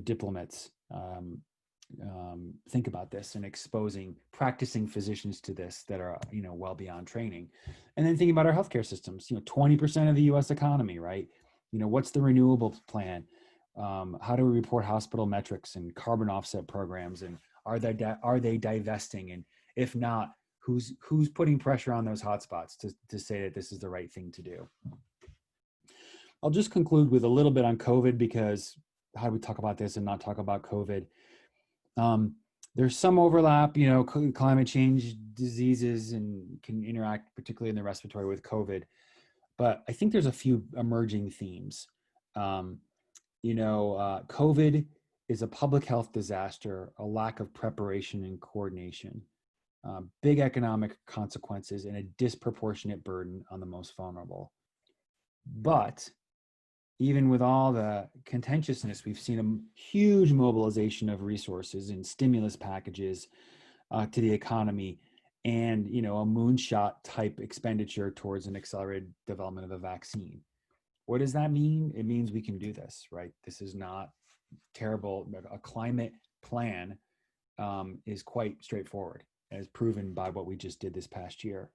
diplomats think about this and exposing practicing physicians to this that are well beyond training. And then thinking about our healthcare systems, 20% of the US economy, right? What's the renewable plan? How do we report hospital metrics and carbon offset programs, and are they divesting? And if not, who's putting pressure on those hotspots to say that this is the right thing to do? I'll just conclude with a little bit on COVID, because how do we talk about this and not talk about COVID? There's some overlap, climate change diseases and can interact, particularly in the respiratory, with COVID. But I think there's a few emerging themes. COVID is a public health disaster, a lack of preparation and coordination, big economic consequences, and a disproportionate burden on the most vulnerable. But even with all the contentiousness, we've seen a huge mobilization of resources and stimulus packages to the economy, and a moonshot type expenditure towards an accelerated development of a vaccine. What does that mean? It means we can do this, right? This is not terrible. A climate plan is quite straightforward, as proven by what we just did this past year.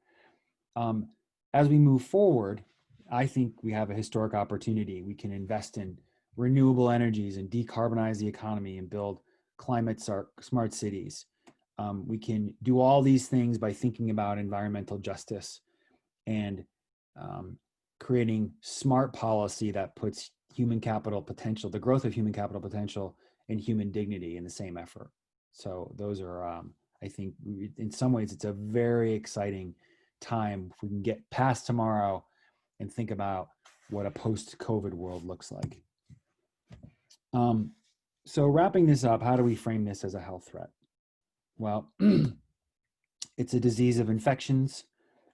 as we move forward, I think we have a historic opportunity. We can invest in renewable energies and decarbonize the economy and build climate smart cities. We can do all these things by thinking about environmental justice and creating smart policy that puts human capital potential, the growth of human capital potential, and human dignity in the same effort. So those are, I think, in some ways, it's a very exciting time if we can get past tomorrow and think about what a post-COVID world looks like. So wrapping this up, how do we frame this as a health threat? Well, it's a disease of infections,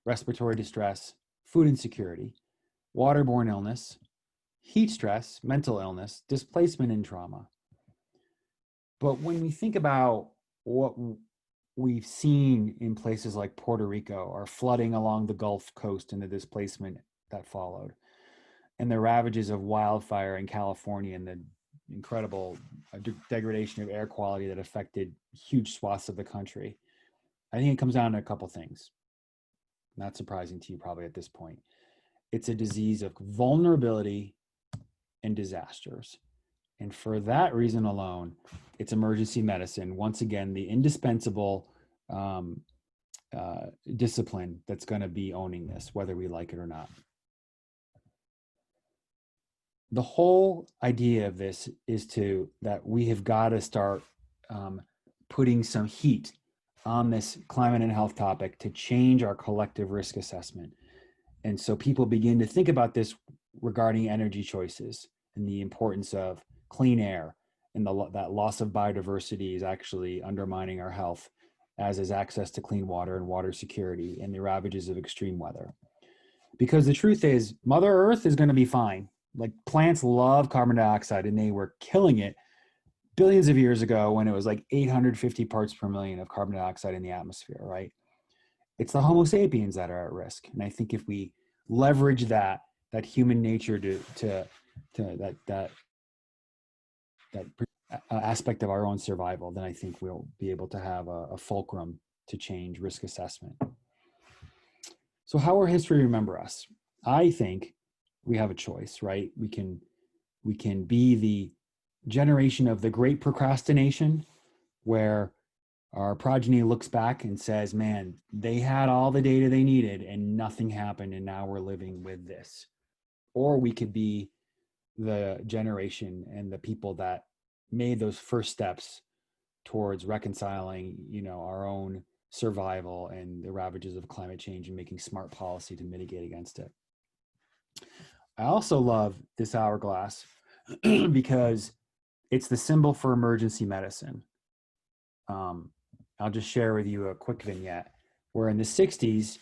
respiratory distress, food insecurity, waterborne illness, heat stress, mental illness, displacement and trauma. But when we think about what we've seen in places like Puerto Rico, or flooding along the Gulf Coast and the displacement that followed, and the ravages of wildfire in California and the incredible degradation of air quality that affected huge swaths of the country, I think it comes down to a couple things. Not surprising to you probably at this point. It's a disease of vulnerability and disasters. And for that reason alone, it's emergency medicine, once again, the indispensable discipline that's going to be owning this, whether we like it or not. The whole idea of this is that we have got to start putting some heat on this climate and health topic to change our collective risk assessment. And so people begin to think about this regarding energy choices and the importance of clean air, and that loss of biodiversity is actually undermining our health, as is access to clean water and water security and the ravages of extreme weather. Because the truth is, Mother Earth is going to be fine. Like, plants love carbon dioxide, and they were killing it billions of years ago when it was like 850 parts per million of carbon dioxide in the atmosphere, right? It's the Homo sapiens that are at risk. And I think if we leverage that human nature to that aspect of our own survival, then I think we'll be able to have a fulcrum to change risk assessment. So how will history remember us? I think we have a choice, right? We can be the generation of the great procrastination, where our progeny looks back and says, man, they had all the data they needed and nothing happened, and now we're living with this. Or we could be the generation and the people that made those first steps towards reconciling, our own survival and the ravages of climate change and making smart policy to mitigate against it. I also love this hourglass because it's the symbol for emergency medicine. I'll just share with you a quick vignette where in the 60s,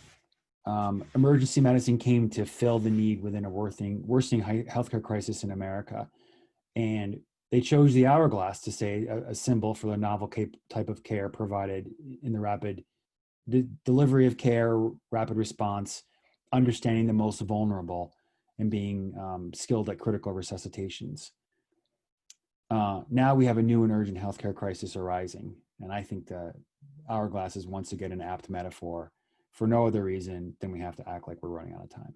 emergency medicine came to fill the need within a worsening healthcare crisis in America. And they chose the hourglass to say a symbol for the novel type of care provided in the rapid delivery of care, rapid response, understanding the most vulnerable, and being skilled at critical resuscitations. Now we have a new and urgent healthcare crisis arising. And I think the hourglass is once again an apt metaphor for no other reason than we have to act like we're running out of time.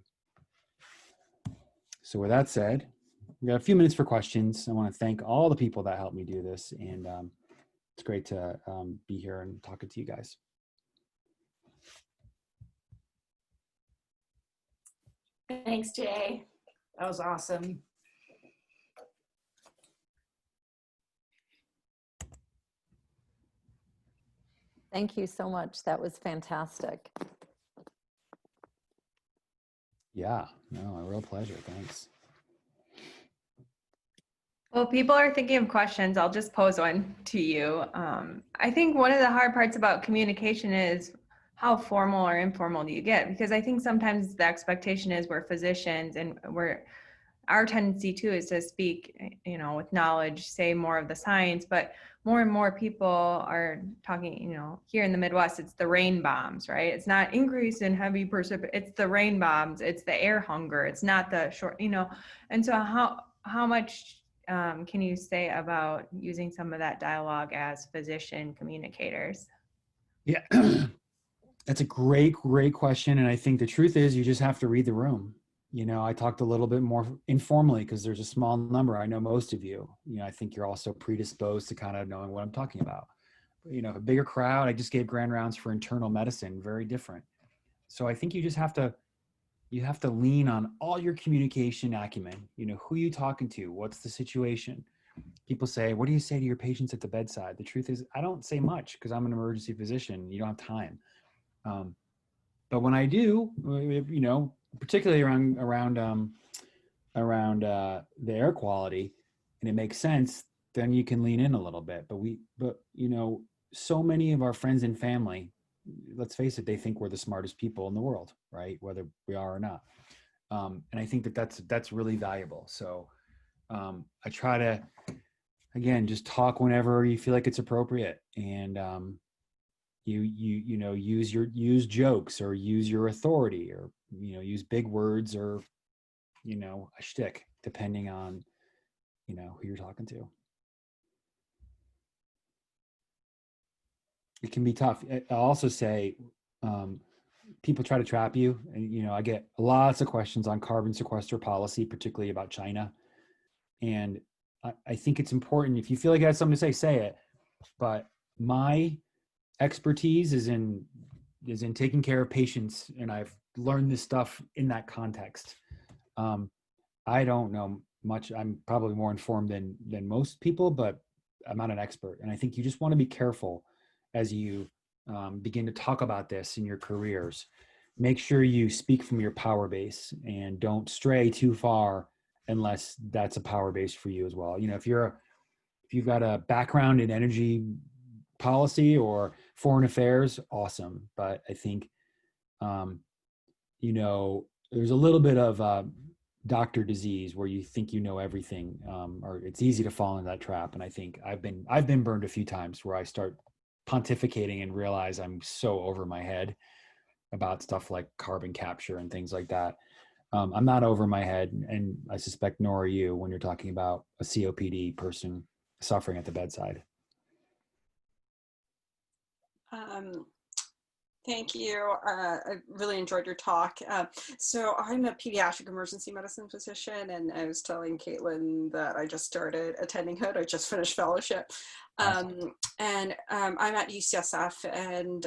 So with that said, we got a few minutes for questions. I want to thank all the people that helped me do this. And it's great to be here and talking to you guys. Thanks, Jay. That was awesome. Thank you so much. That was fantastic. Yeah, no, a real pleasure. Thanks. Well, people are thinking of questions. I'll just pose one to you. I think one of the hard parts about communication is how formal or informal do you get? Because I think sometimes the expectation is we're physicians and our tendency too is to speak, with knowledge, say more of the science, but more and more people are talking, here in the Midwest, it's the rain bombs, right? It's not increase in heavy precipitation, it's the rain bombs, it's the air hunger, it's not the short, and so how much can you say about using some of that dialogue as physician communicators? Yeah, That's a great, great question. And I think the truth is you just have to read the room. You know, I talked a little bit more informally because there's a small number. I know most of you, you know, I think you're also predisposed to kind of knowing what I'm talking about. You know, a bigger crowd, I just gave grand rounds for internal medicine, very different. So I think you just have to, you have to lean on all your communication acumen. You know, who you talking to? What's the situation? People say, what do you say to your patients at the bedside? The truth is, I don't say much because I'm an emergency physician. You don't have time. Um, but when I do, you know, particularly around the air quality, and it makes sense, then you can lean in a little bit. But you know, so many of our friends and family, let's face it, they think we're the smartest people in the world, right? Whether we are or not. And I think that that's really valuable. So I try to, again, just talk whenever you feel like it's appropriate, and you know, use jokes or use your authority, or you know, use big words, or you know, a shtick, depending on, you know, who you're talking to. It can be tough. I'll also say, people try to trap you, and you know, I get lots of questions on carbon sequester policy, particularly about China. And I think it's important, if you feel like you have something to say it. But my expertise is in taking care of patients, and I've learned this stuff in that context. I don't know much. I'm probably more informed than most people, but I'm not an expert. And I think you just want to be careful as you begin to talk about this in your careers. Make sure you speak from your power base and don't stray too far unless that's a power base for you as well. You know, if you've got a background in energy policy or foreign affairs, awesome. But I think, you know, there's a little bit of doctor disease where you think you know everything, or it's easy to fall into that trap. And I think I've been burned a few times where I start pontificating and realize I'm so over my head about stuff like carbon capture and things like that. I'm not over my head, and I suspect nor are you when you're talking about a COPD person suffering at the bedside. Thank you. I really enjoyed your talk. So I'm a pediatric emergency medicine physician, and I was telling Caitlin that I just started attending HOOD. I just finished fellowship. And I'm at UCSF, and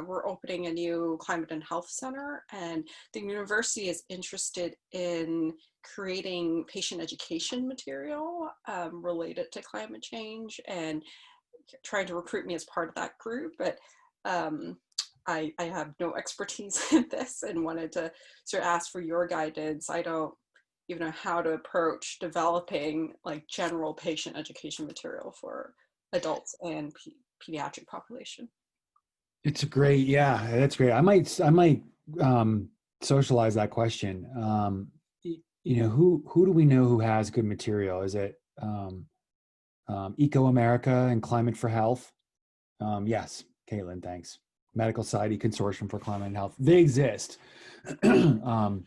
we're opening a new climate and health center, and the university is interested in creating patient education material related to climate change, and trying to recruit me as part of that group. But I have no expertise in this and wanted to sort of ask for your guidance. I don't even know how to approach developing like general patient education material for adults and pediatric population. It's great. Yeah, that's great. I might socialize that question. You know, who do we know who has good material? Is it Eco America and Climate for Health? Yes, Caitlin, thanks. Medical Society Consortium for Climate and Health. They exist. And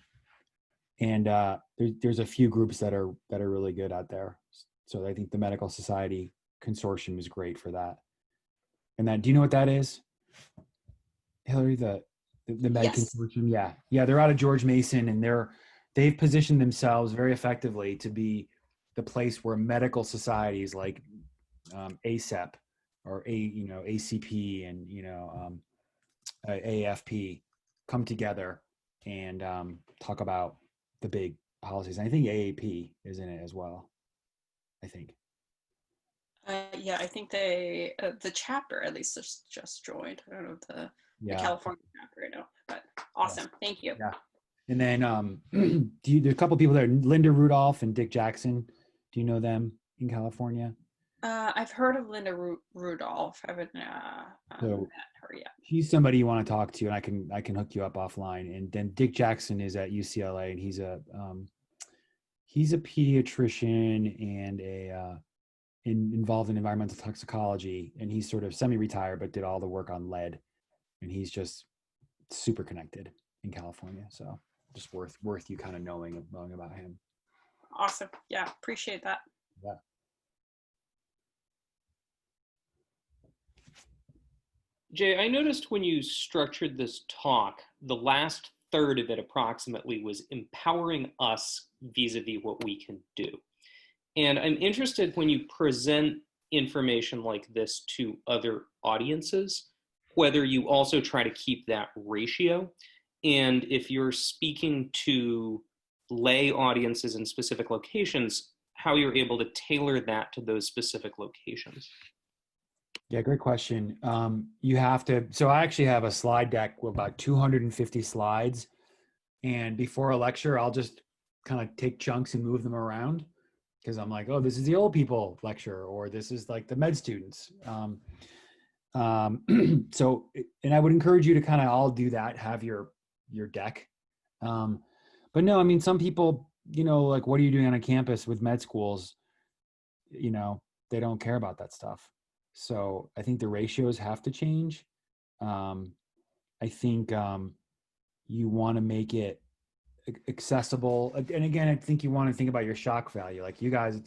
there's a few groups that are really good out there. So I think the Medical Society Consortium is great for that. And that, do you know what that is, Hillary? The Med Yes. Consortium? Yeah, they're out of George Mason, and they've positioned themselves very effectively to be the place where medical societies like ACEP or ACP and AFP come together and talk about the big policies. And I think AAP is in it as well. I think. Yeah, I think they the chapter at least just joined. I don't know the California chapter, I know, but awesome. Yes. Thank you. Yeah. And then there's a couple people there, Linda Rudolph and Dick Jackson. Do you know them in California? I've heard of Linda Rudolph. I haven't met her yet. She's somebody you want to talk to, and I can hook you up offline. And then Dick Jackson is at UCLA, and he's a pediatrician and involved in environmental toxicology, and he's sort of semi-retired but did all the work on lead, and he's just super connected in California. So just worth you kind of knowing about him. Awesome. Yeah, appreciate that. Yeah. Jay, I noticed when you structured this talk, the last third of it approximately was empowering us vis-a-vis what we can do. And I'm interested when you present information like this to other audiences, whether you also try to keep that ratio. And if you're speaking to lay audiences in specific locations, how you're able to tailor that to those specific locations. Yeah, great question. You have to, so I actually have a slide deck with about 250 slides. And before a lecture, I'll just kind of take chunks and move them around because I'm like, oh, this is the old people lecture, or this is like the med students. So, and I would encourage you to kind of all do that, have your deck. But no, I mean, some people, you know, like, what are you doing on a campus with med schools? You know, they don't care about that stuff. So I think the ratios have to change. I think you want to make it accessible. And again, I think you want to think about your shock value. Like you guys,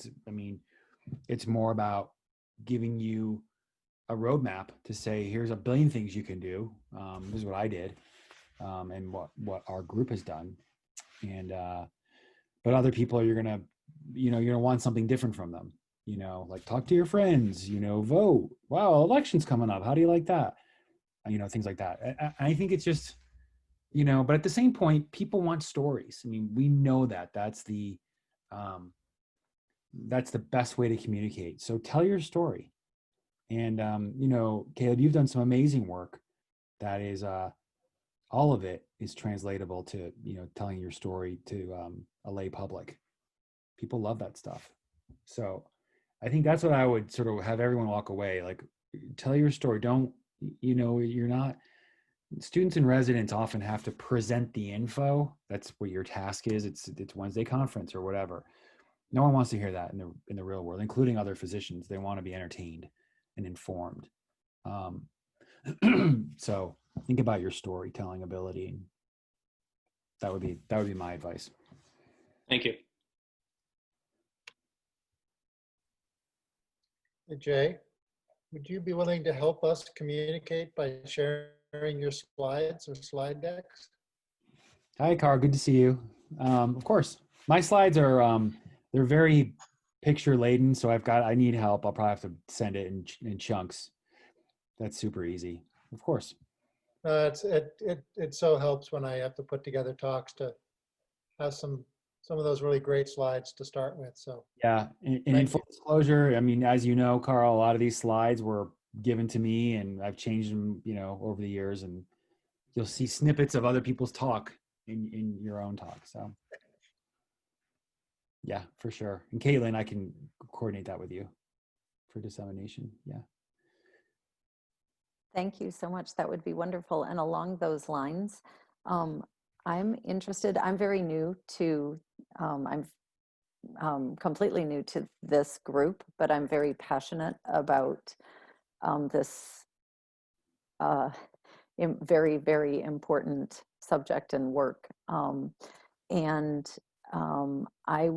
it's more about giving you a roadmap to say, here's a billion things you can do. This is what I did, and what our group has done. And but other people, you're gonna want something different from them. You know, like talk to your friends. You know, vote. Wow, election's coming up. How do you like that? You know, things like that. I think it's just, you know, but at the same point, people want stories. I mean, we know that that's the best way to communicate. So tell your story. And, you know, Caleb, you've done some amazing work that is, all of it is translatable to, you know, telling your story to a lay public. People love that stuff. So I think that's what I would sort of have everyone walk away. Like, tell your story. Don't, you know, you're not, students and residents often have to present the info. That's what your task is. It's Wednesday conference or whatever. No one wants to hear that in the real world, including other physicians. They want to be entertained and informed. So think about your storytelling ability. And that would be my advice. Thank you. Hey, Jay, would you be willing to help us communicate by sharing your slides or slide decks? Hi, Carl. Good to see you. Of course, my slides are they're very picture laden, so I need help. I'll probably have to send it in chunks. That's super easy. Of course. It so helps when I have to put together talks to have some of those really great slides to start with. So yeah, and in full disclosure, I mean, as you know, Carl, a lot of these slides were given to me, and I've changed them, you know, over the years, and you'll see snippets of other people's talk in your own talk. So yeah, for sure. And Caitlin, I can coordinate that with you for dissemination. Yeah. Thank you so much. That would be wonderful. And along those lines, I'm interested, I'm very new to, I'm completely new to this group, but I'm very passionate about this very, very important subject and work. And I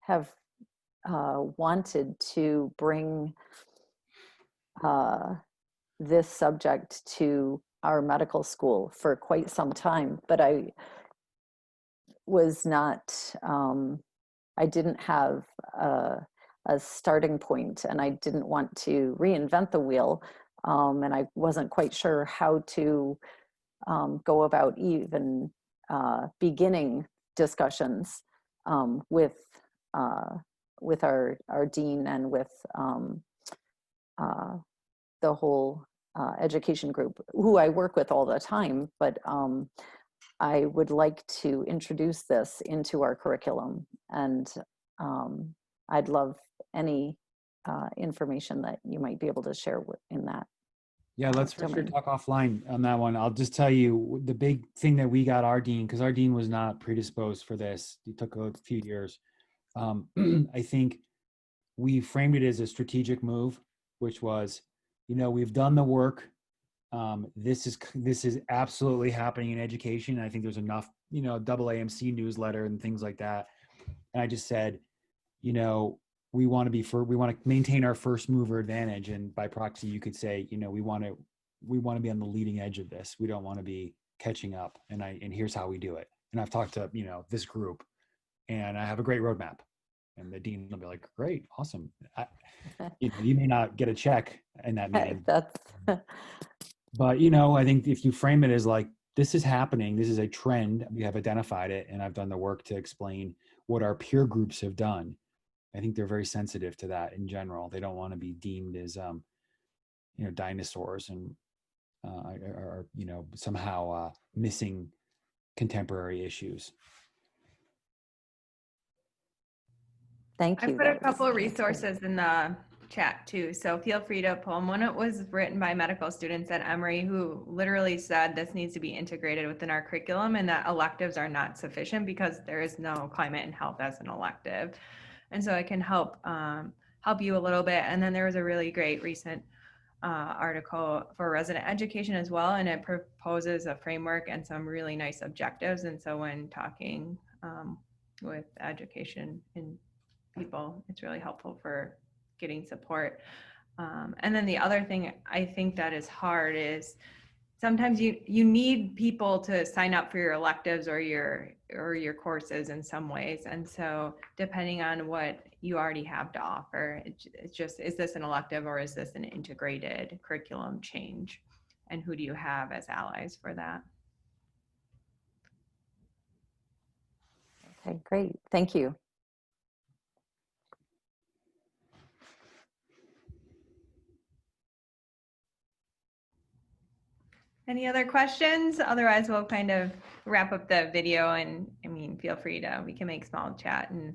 have wanted to bring this subject to our medical school for quite some time, but I was not, I didn't have a starting point, and I didn't want to reinvent the wheel, and I wasn't quite sure how to go about even beginning discussions with our dean and with the whole education group, who I work with all the time, but I would like to introduce this into our curriculum, and I'd love any information that you might be able to share in that. Yeah, let's for sure talk offline on that one. I'll just tell you the big thing that we got our dean, because our dean was not predisposed for this. It took a few years. I think we framed it as a strategic move, which was, you know, we've done the work. This is absolutely happening in education. I think there's enough, you know, AAMC newsletter and things like that. And I just said, you know, we want to maintain our first mover advantage. And by proxy, you could say, you know, we want to we want to be on the leading edge of this. We don't want to be catching up. And here's how we do it. And I've talked to, this group, and I have a great roadmap. And the dean will be like, great, awesome. You may not get a check in that meeting. That's But, I think if you frame it as like, this is happening, this is a trend, we have identified it, and I've done the work to explain what our peer groups have done. I think they're very sensitive to that in general. They don't want to be deemed as, dinosaurs and are, somehow missing contemporary issues. Thank I you. put a That couple of was great. resources in the chat too, so feel free to pull them. One, it was written by medical students at Emory who literally said this needs to be integrated within our curriculum and that electives are not sufficient because there is no climate and health as an elective. And so it can help you a little bit. And then there was a really great recent article for resident education as well, and it proposes a framework and some really nice objectives. And so when talking with education and people, it's really helpful for getting support. And then the other thing I think that is hard is sometimes you need people to sign up for your electives or your courses in some ways. And so depending on what you already have to offer, it's just, is this an elective or is this an integrated curriculum change? And who do you have as allies for that? Okay, great. Thank you. Any other questions? Otherwise, we'll kind of wrap up the video, and feel free to, we can make small chat. And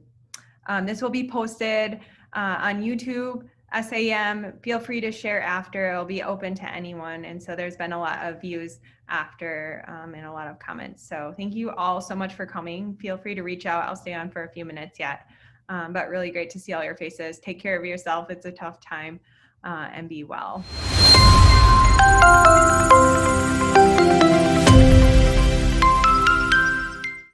this will be posted on YouTube, SAM. Feel free to share after. It'll be open to anyone. And so there's been a lot of views after and a lot of comments. So thank you all so much for coming. Feel free to reach out. I'll stay on for a few minutes yet. But really great to see all your faces. Take care of yourself. It's a tough time, and be well.